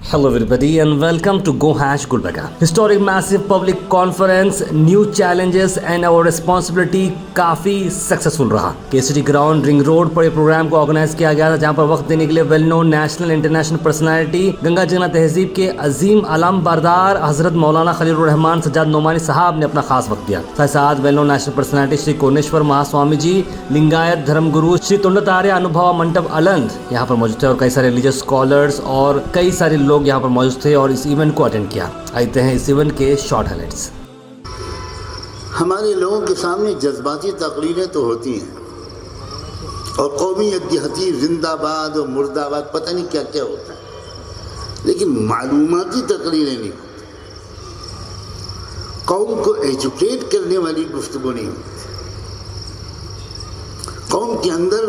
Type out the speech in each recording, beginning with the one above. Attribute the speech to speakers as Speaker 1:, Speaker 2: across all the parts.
Speaker 1: Hello everybody and welcome to Go Hash Gulbarga. Historic massive public conference, new challenges and our responsibility काफ़ी successful रहा. Kesari ground ring road पर ये programme को organise किया गया था, जहां पर वक्त देने के लिए well known national international personality Ganga Jamuna तहजीब के अजीम आलम बरदार हजरत मौलाना खलीलुर रहमान सज्जाद नोमानी साहब ने अपना खास वक्त दिया. साथ well known national personality Shri Koneshwar Mahaswami ji, Lingayat धर्म गुरु श्री तुंडतार्य अनुभव मंडप अलंद यहाँ पर मौजूद थे और कई सारे रिलीजियस स्कॉलर्स और कई सारे लोग यहाँ पर मौजूद थे और इस इवेंट को अटेंड किया. आते हैं इस इवेंट के शॉर्ट हाइलाइट्स.
Speaker 2: हमारे लोगों के सामने जज्बाती तकरीरें तो होती हैं और कौमी यकजहती जिंदाबाद और मुर्दाबाद पता नहीं क्या क्या होता है, लेकिन मालूमाती तकरीरें नहीं होती. कौम को एजुकेट करने वाली गुफ्तगू नहीं होती. कौम के अंदर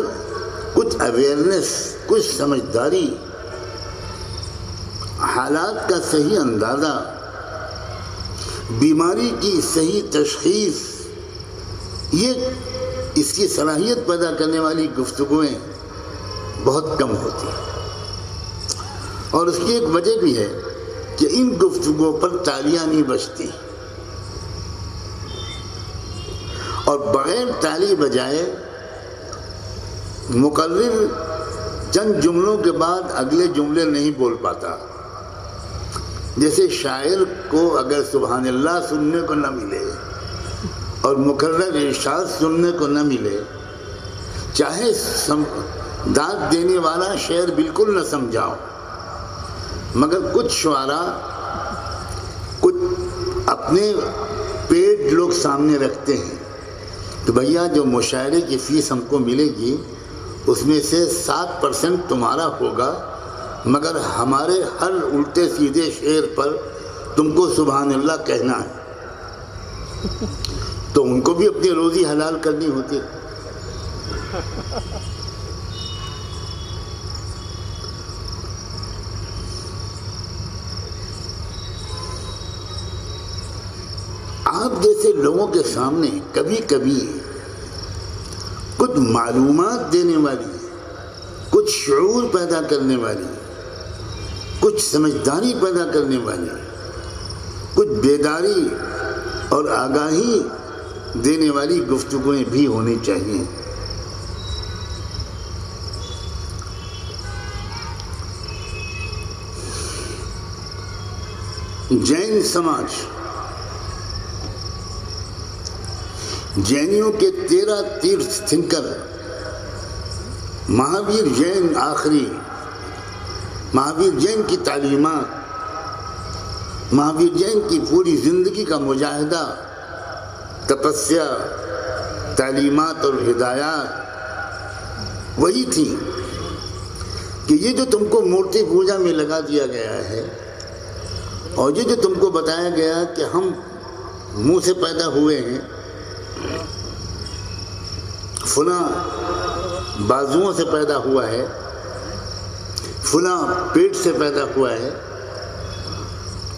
Speaker 2: कुछ अवेयरनेस, कुछ समझदारी, हालात का सही अंदाज़ा, बीमारी की सही तशखीस, ये इसकी सलाहियत पैदा करने वाली गुफ्तगुएँ बहुत कम होती हैं. और उसकी एक वजह भी है कि इन गुफ्तगुओं पर तालियां नहीं बजती और बग़ैर ताली बजाए मुकर्रिर चंद जुमलों के बाद अगले जुमले नहीं बोल पाता. जैसे शायर को अगर सुभान अल्लाह सुनने को न मिले और मुकर्रर इरशाद सुनने को न मिले, चाहे दाद देने वाला शेर बिल्कुल न समझाओ, मगर कुछ शुआरा कुछ अपने पेट लोग सामने रखते हैं तो भैया जो मुशायरे की फ़ीस हमको मिलेगी उसमें से 7% तुम्हारा होगा, मगर हमारे हर उल्टे सीधे शेर पर तुमको सुभान अल्लाह कहना है. तो उनको भी अपनी रोज़ी हलाल करनी होती है. आप जैसे लोगों के सामने कभी कभी कुछ मालूमात देने वाली, कुछ शऊर पैदा करने वाली, कुछ समझदारी पैदा करने वाली, कुछ बेदारी और आगाही देने वाली गुफ्तगूएं भी होनी चाहिए. जैन समाज, जैनियों के 13 तीर्थ थिंकर महावीर जैन आखिरी, महावीर जैन की तालीमात, महावीर जैन की पूरी ज़िंदगी का मुजाहिदा, तपस्या, तालीमात और हिदायत वही थी कि ये जो तुमको मूर्ति पूजा में लगा दिया गया है और ये जो तुमको बताया गया कि हम मुंह से पैदा हुए हैं, फुला बाजुओं से पैदा हुआ है, फुला पेट से पैदा हुआ है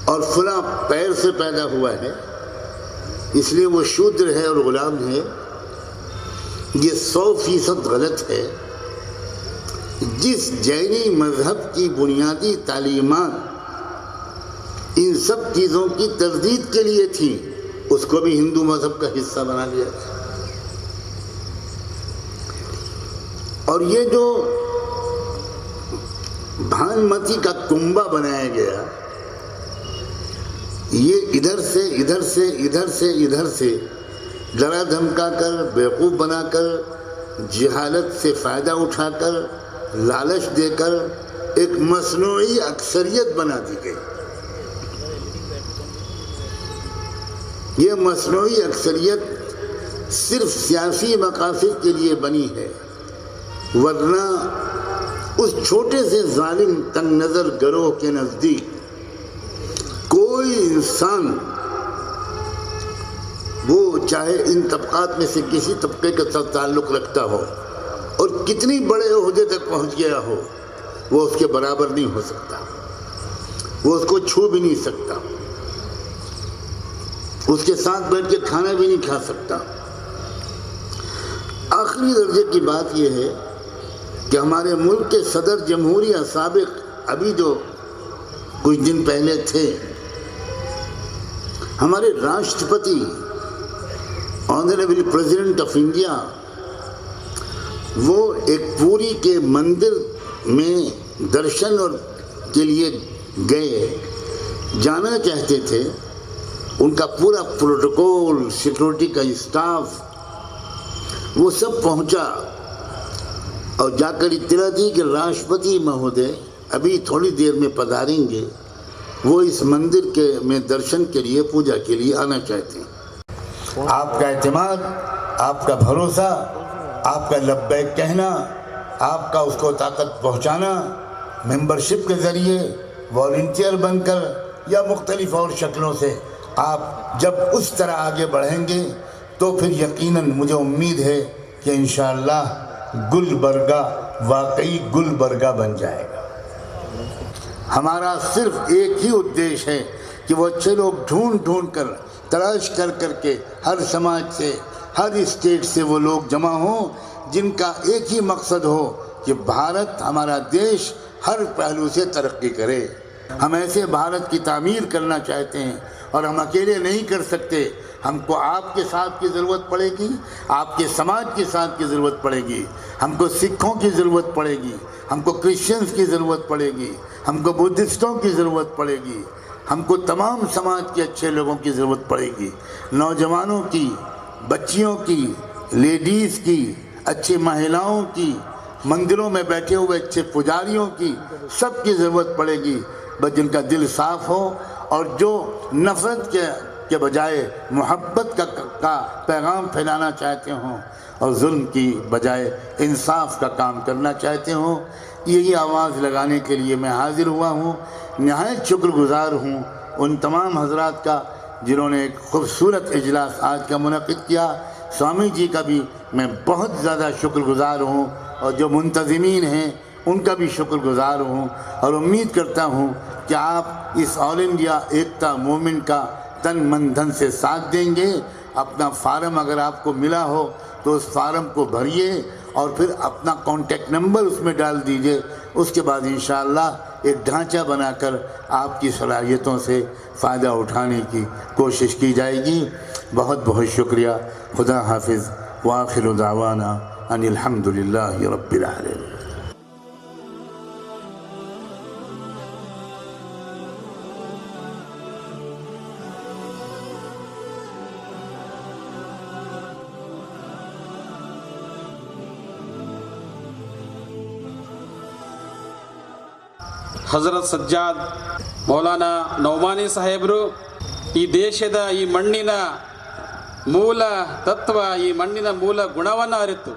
Speaker 2: और फुला पैर से पैदा हुआ है, इसलिए वो शूद्र है और गुलाम है, ये 100% गलत है. जिस जैनी मज़हब की बुनियादी तालीमात इन सब चीज़ों की तरदीद के लिए थी, उसको भी हिंदू मज़हब का हिस्सा बना लिया. और ये जो भानमती का कुंबा बनाया गया, ये इधर से इधर से इधर से इधर से डरा धमका कर, बेवकूफ़ बनाकर, जहालत से फ़ायदा उठाकर, लालच देकर एक मसनूई अक्सरियत बना दी गई. ये मसनूई अक्सरियत सिर्फ सियासी मकासद के लिए बनी है, वरना उस छोटे से जालिम तंग नज़र गरोह के नज़दीक कोई इंसान, वो चाहे इन तबकात में से किसी तबके के साथ ताल्लुक़ रखता हो और कितनी बड़े ओहदे तक पहुंच गया हो, वो उसके बराबर नहीं हो सकता, वो उसको छू भी नहीं सकता, उसके साथ बैठ के खाना भी नहीं खा सकता. आखिरी दर्जे की बात यह है कि हमारे मुल्क के सदर जमहूरिया साबिक अभी जो कुछ दिन पहले थे, हमारे राष्ट्रपति ऑनरेबल प्रेसिडेंट ऑफ इंडिया वो एक पूरी के मंदिर में दर्शन और के लिए गए, जाना चाहते थे। उनका पूरा प्रोटोकॉल, सिक्योरिटी का स्टाफ वो सब पहुंचा और जाकर इत्तला दी कि राष्ट्रपति महोदय अभी थोड़ी देर में पधारेंगे, वो इस मंदिर के में दर्शन के लिए, पूजा के लिए आना चाहते हैं। आपका एतमाद, आपका भरोसा, आपका लब्बैक कहना, आपका उसको ताकत पहुंचाना, मेंबरशिप के ज़रिए, वॉलंटियर बनकर या मुख्तलिफ और शक्लों से आप जब उस तरह आगे बढ़ेंगे तो फिर यकीनन मुझे उम्मीद है कि इंशाअल्लाह गुलबर्गा वाकई गुलबर्गा बन जाएगा। हमारा सिर्फ एक ही उद्देश्य है कि वो अच्छे लोग ढूंढ कर, तलाश कर के हर समाज से, हर स्टेट से वो लोग जमा हों जिनका एक ही मकसद हो कि भारत, हमारा देश हर पहलू से तरक्की करे। हम ऐसे भारत की तामीर करना चाहते हैं और हम अकेले नहीं कर सकते। हमको आपके साथ की ज़रूरत पड़ेगी, आपके समाज के साथ की ज़रूरत पड़ेगी, हमको सिखों की ज़रूरत पड़ेगी, हमको क्रिश्चियंस की ज़रूरत पड़ेगी, हमको बुद्धिस्टों की ज़रूरत पड़ेगी, हमको तमाम समाज के अच्छे लोगों की ज़रूरत पड़ेगी, नौजवानों की, बच्चियों की, लेडीज़ की, अच्छी महिलाओं की, मंदिरों में बैठे हुए अच्छे पुजारियों की, सब की ज़रूरत पड़ेगी। बस जिनका दिल साफ़ हो और जो नफ़रत के बजाय मोहब्बत का पैगाम फैलाना चाहते हों और जुल्म की बजाय इंसाफ का काम करना चाहते हों, यही आवाज़ लगाने के लिए मैं हाज़िर हुआ हूँ। नहायत शुक्रगुज़ार हूँ उन तमाम हज़रात का जिन्होंने एक खूबसूरत इजलास आज का मुनक़िद किया। स्वामी जी का भी मैं बहुत ज़्यादा शुक्रगुज़ार हूँ और जो मुंतज़िमीन हैं उनका भी शुक्रगुज़ार हूँ और उम्मीद करता हूँ कि आप इस ऑल इंडिया एकता मूवमेंट का तन मन धन से साथ देंगे। अपना फार्म अगर आपको मिला हो तो उस फार्म को भरिए और फिर अपना कॉन्टेक्ट नंबर उसमें डाल दीजिए। उसके बाद इंशाअल्लाह एक ढांचा बनाकर आपकी सलाहियतों से फ़ायदा उठाने की कोशिश की जाएगी। बहुत बहुत शुक्रिया। खुदा हाफिज़ व आखिरु दावाना अनिल हम्दुलिल्लाहि रब्बिल आलमीन।
Speaker 3: ಹಜರತ್ ಸಜ್ಜಾದ್ ಮೌಲಾನಾ ನೌಮಾನಿ ಸಾಹೇಬರು ಈ ದೇಶದ ಈ ಮಣ್ಣಿನ ಮೂಲ ತತ್ವ, ಈ ಮಣ್ಣಿನ ಮೂಲ ಗುಣವನ್ನು ಅರಿತು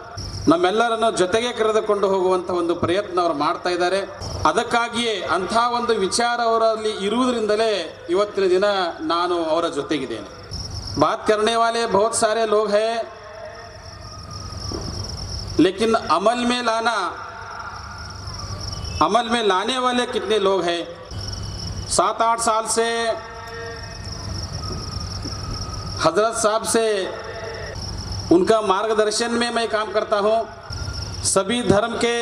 Speaker 3: ನಮ್ಮೆಲ್ಲರನ್ನು ಜೊತೆಗೆ ಕರೆದುಕೊಂಡು ಹೋಗುವಂಥ ಒಂದು ಪ್ರಯತ್ನ ಅವರು ಮಾಡ್ತಾ ಇದ್ದಾರೆ. ಅದಕ್ಕಾಗಿಯೇ ಅಂಥ ಒಂದು ವಿಚಾರ ಅವರಲ್ಲಿ ಇರುವುದರಿಂದಲೇ ಇವತ್ತಿನ ದಿನ ನಾನು ಅವರ ಜೊತೆಗಿದ್ದೇನೆ. ಬಾತ್ ಕರ್ನೆ ವಾಲೆ ಬಹುತ್ ಸಾರೆ ಲೋಗ್ ಹೈ, ಲೇಕಿನ್ अमल में लाने वाले कितने लोग हैं। 7-8 साल से हजरत साहब से उनका मार्गदर्शन में मैं काम करता हूँ। सभी धर्म के,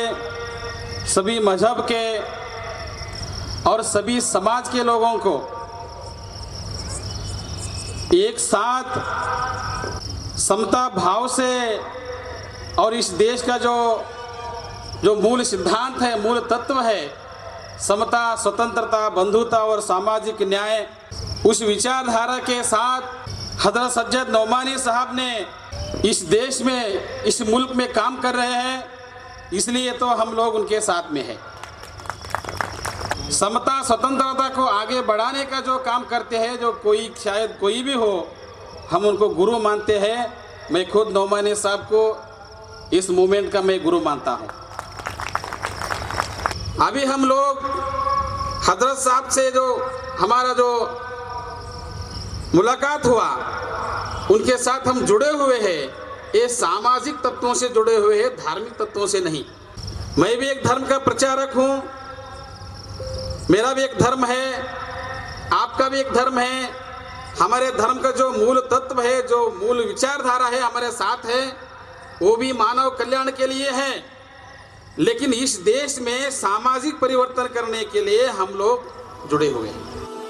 Speaker 3: सभी मजहब के और सभी समाज के लोगों को एक साथ समता भाव से और इस देश का जो मूल सिद्धांत है, मूल तत्व है, समता, स्वतंत्रता, बंधुता और सामाजिक न्याय, उस विचारधारा के साथ हजरत सज्जद नौमानी साहब ने इस देश में, इस मुल्क में काम कर रहे हैं, इसलिए तो हम लोग उनके साथ में हैं। समता, स्वतंत्रता को आगे बढ़ाने का जो काम करते हैं, जो कोई शायद कोई भी हो, हम उनको गुरु मानते हैं। मैं खुद नौमानी साहब को इस मूवमेंट का मैं गुरु मानता हूँ। अभी हम लोग हजरत साहब से जो हमारा जो मुलाकात हुआ, उनके साथ हम जुड़े हुए हैं, ये सामाजिक तत्वों से जुड़े हुए हैं, धार्मिक तत्वों से नहीं। मैं भी एक धर्म का प्रचारक हूँ, मेरा भी एक धर्म है, आपका भी एक धर्म है। हमारे धर्म का जो मूल तत्व है, जो मूल विचारधारा है, हमारे साथ है, वो भी मानव कल्याण के लिए है। लेकिन इस देश में सामाजिक परिवर्तन करने के लिए हम लोग जुड़े हुए हैं।